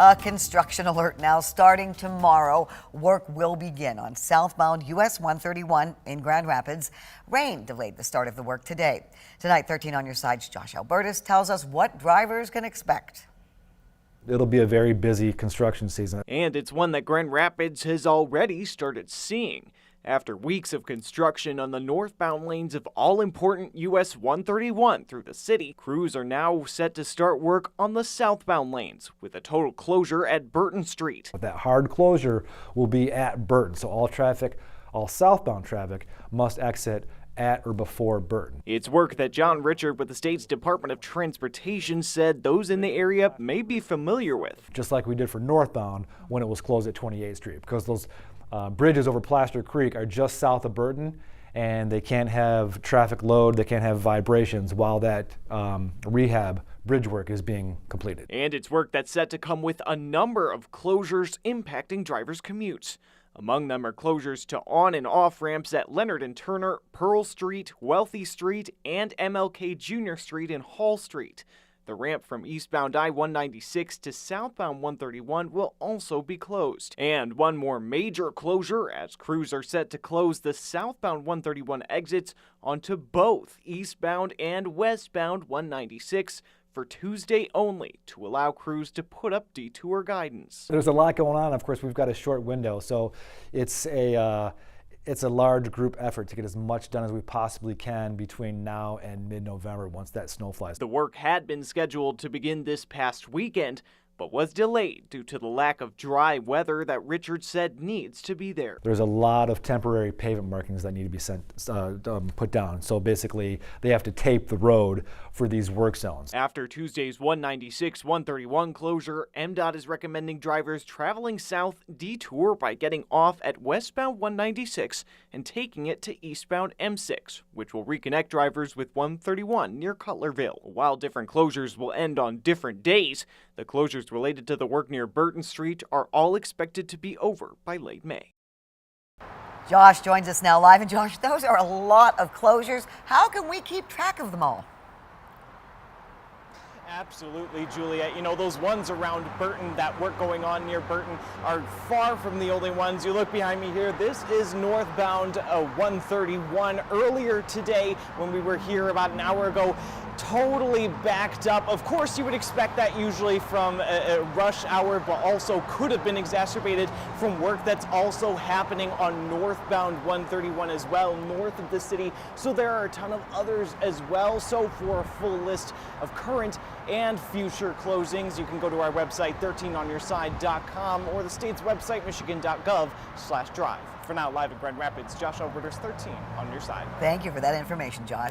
A construction alert now starting tomorrow. Work will begin on southbound US 131 in Grand Rapids. Rain delayed the start of the work today. Tonight, 13 on your side's Josh Albertus tells us what drivers can expect. It'll be a very busy construction season. And it's one that Grand Rapids has already started seeing. After weeks of construction on the northbound lanes of all-important US 131 through the city, crews are now set to start work on the southbound lanes, with a total closure at Burton Street. That hard closure will be at Burton, so all southbound traffic must exit at or before Burton. It's work that John Richard with the state's Department of Transportation said those in the area may be familiar with. Just like we did for northbound when it was closed at 28th Street, because those bridges over Plaster Creek are just south of Burton, and they can't have traffic load, they can't have vibrations while that rehab bridge work is being completed. And it's work that's set to come with a number of closures impacting drivers' commutes. Among them are closures to on and off ramps at Leonard and Turner, Pearl Street, Wealthy Street, and MLK Jr. Street and Hall Street. The ramp from eastbound I-196 to southbound 131 will also be closed. And one more major closure as crews are set to close the southbound 131 exits onto both eastbound and westbound 196 for Tuesday only to allow crews to put up detour guidance. There's a lot going on. Of course, we've got a short window, so it's a large group effort to get as much done as we possibly can between now and mid-November once that snow flies. The work had been scheduled to begin this past weekend, but was delayed due to the lack of dry weather that Richard said needs to be there. There's a lot of temporary pavement markings that need to be put down. So basically, they have to tape the road for these work zones. After Tuesday's 196-131 closure, MDOT is recommending drivers traveling south detour by getting off at westbound 196 and taking it to eastbound M6, which will reconnect drivers with 131 near Cutlerville. While different closures will end on different days, the closures related to the work near Burton Street are all expected to be over by late May. Josh joins us now live. And Josh, those are a lot of closures. How can we keep track of them all? Absolutely, Juliet. You know, those ones around Burton, that work going on near Burton, are far from the only ones. You look behind me here, this is northbound 131. Earlier today, when we were here about an hour ago, totally backed up. Of course, you would expect that usually from a rush hour, but also could have been exacerbated from work that's also happening on northbound 131 as well, north of the city. So there are a ton of others as well. So for a full list of current and future closings, you can go to our website, 13onyourside.com, or the state's website, michigan.gov/drive. For now, live in Grand Rapids, Josh Albertus, 13 on your side. Thank you for that information, Josh.